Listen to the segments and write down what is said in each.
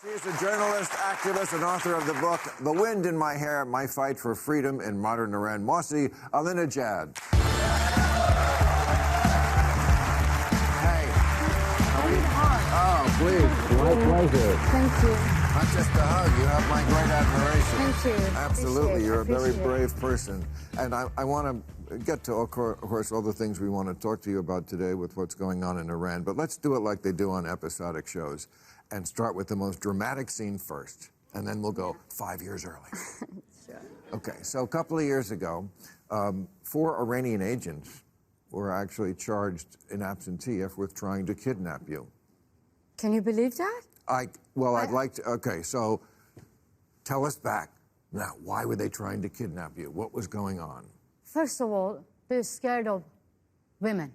She's a journalist, activist, and author of the book, The Wind in My Hair, My Fight for Freedom in Modern Iran. Masih Alinejad. Hey. Oh, please. My pleasure. Thank you. Not just a hug, you have my great admiration. Thank you. Absolutely, you're a very brave person. And I want to get to, of course, all the things we want to talk to you about today with what's going on in Iran. But let's do it like they do on episodic shows and start with the most dramatic scene first. And then we'll go 5 years early. Sure. Okay, so a couple of years ago, 4 Iranian agents were actually charged in absentia with trying to kidnap you. Can you believe that? I'd like to, okay, so tell us back. Now, why were they trying to kidnap you? What was going on? First of all, they're scared of women.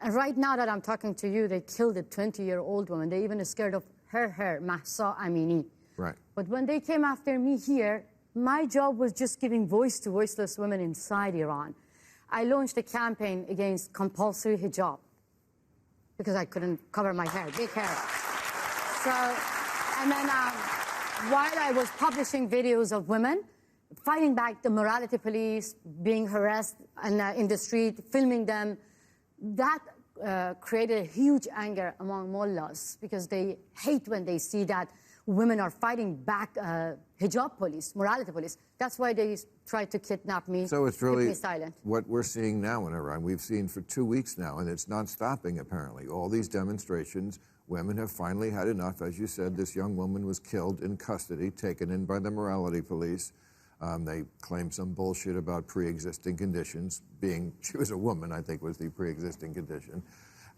And right now that I'm talking to you, they killed a 20-year-old woman. They're even scared of her hair, Masih Alinejad. Right. But when they came after me here, my job was just giving voice to voiceless women inside Iran. I launched a campaign against compulsory hijab because I couldn't cover my hair, big hair. So, and then while I was publishing videos of women fighting back the morality police, being harassed in the street, filming them, that created a huge anger among mullahs because they hate when they see that women are fighting back hijab police, morality police. That's why they tried to kidnap me. So it's really keep me silent. What we're seeing now in Iran. We've seen for 2 weeks now, and it's not stopping apparently. All these demonstrations, women have finally had enough. As you said, this young woman was killed in custody, taken in by the morality police. They claimed some bullshit about pre-existing conditions. She was a woman, I think, was the pre-existing condition.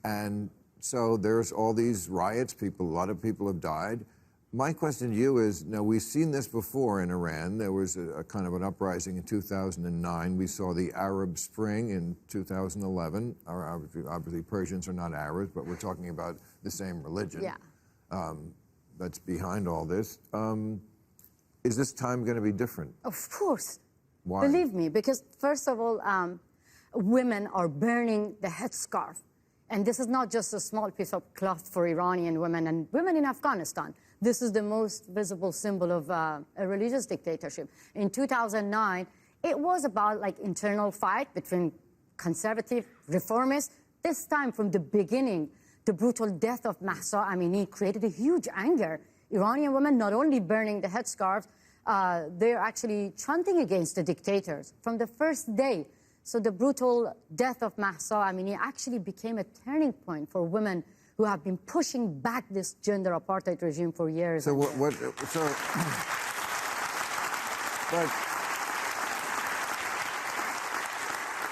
And so there's all these riots. A lot of people have died. My question to you is, now we've seen this before in Iran. There was a kind of an uprising in 2009. We saw the Arab Spring in 2011. Obviously, Persians are not Arabs, but we're talking about the same religion. Yeah. That's behind all this. Is this time going to be different? Of course. Why? Believe me, because first of all, women are burning the headscarf. And this is not just a small piece of cloth for Iranian women and women in Afghanistan. This is the most visible symbol of a religious dictatorship. In 2009, it was about like internal fight between conservative reformists. This time from the beginning, the brutal death of Masih Alinejad created a huge anger. Iranian women not only burning the headscarves, they're actually chanting against the dictators from the first day. So the brutal death of Masih Alinejad actually became a turning point for women who have been pushing back this gender apartheid regime for years. So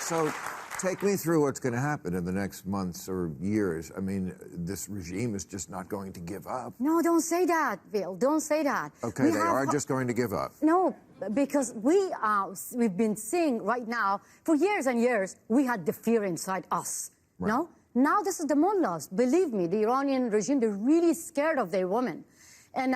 So take me through what's going to happen in the next months or years. I mean, this regime is just not going to give up. No, don't say that, Bill. Don't say that. Okay, they are just going to give up. No, because we've been seeing right now, for years and years, we had the fear inside us, right. No? Now this is the mullahs. Believe me, the Iranian regime, they're really scared of their women. And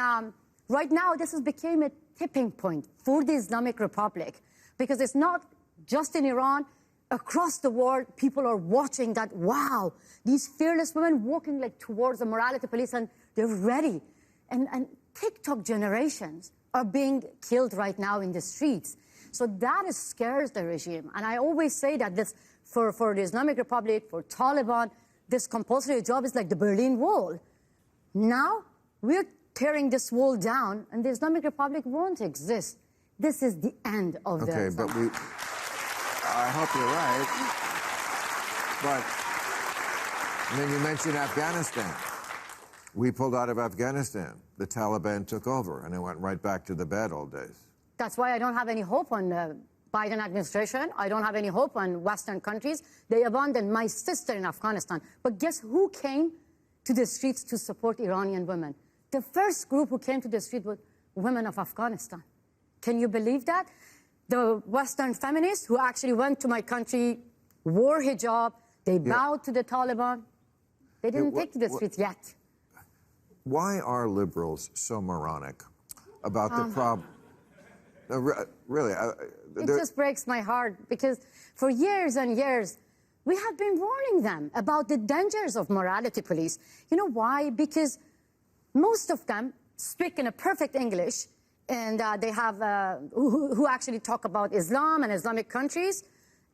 right now, this has become a tipping point for the Islamic Republic, because it's not just in Iran. Across the world, people are watching that, wow, these fearless women walking like towards the morality police, and they're ready. And TikTok generations are being killed right now in the streets. So that scares the regime. And I always say that this, for the Islamic Republic, for Taliban, this compulsory hijab is like the Berlin Wall. Now, we're tearing this wall down, and the Islamic Republic won't exist. This is the end of the... Okay, but I hope you're right. But then you mentioned Afghanistan. We pulled out of Afghanistan. The Taliban took over, and it went right back to the bad old days. That's why I don't have any hope on the Biden administration. I don't have any hope on Western countries. They abandoned my sister in Afghanistan. But guess who came to the streets to support Iranian women? The first group who came to the street was women of Afghanistan. Can you believe that? The Western feminists who actually went to my country, wore hijab, they bowed to the Taliban. They didn't take to the streets yet. Why are liberals so moronic about the problem? Really, it just breaks my heart, because for years and years, we have been warning them about the dangers of morality police. You know why? Because most of them speak in a perfect English, and they have, who actually talk about Islam and Islamic countries,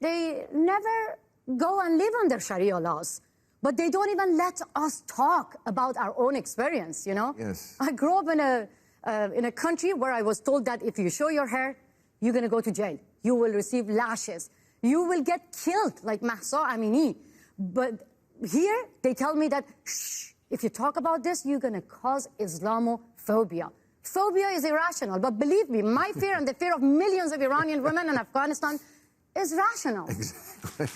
they never go and live under Sharia laws. But they don't even let us talk about our own experience, you know? Yes. I grew up in a country where I was told that if you show your hair, you're going to go to jail. You will receive lashes. You will get killed, like Mahsa Amini. But here, they tell me that, shh, if you talk about this, you're going to cause Islamophobia. Phobia is irrational, but believe me, my fear and the fear of millions of Iranian women in Afghanistan is rational. Exactly.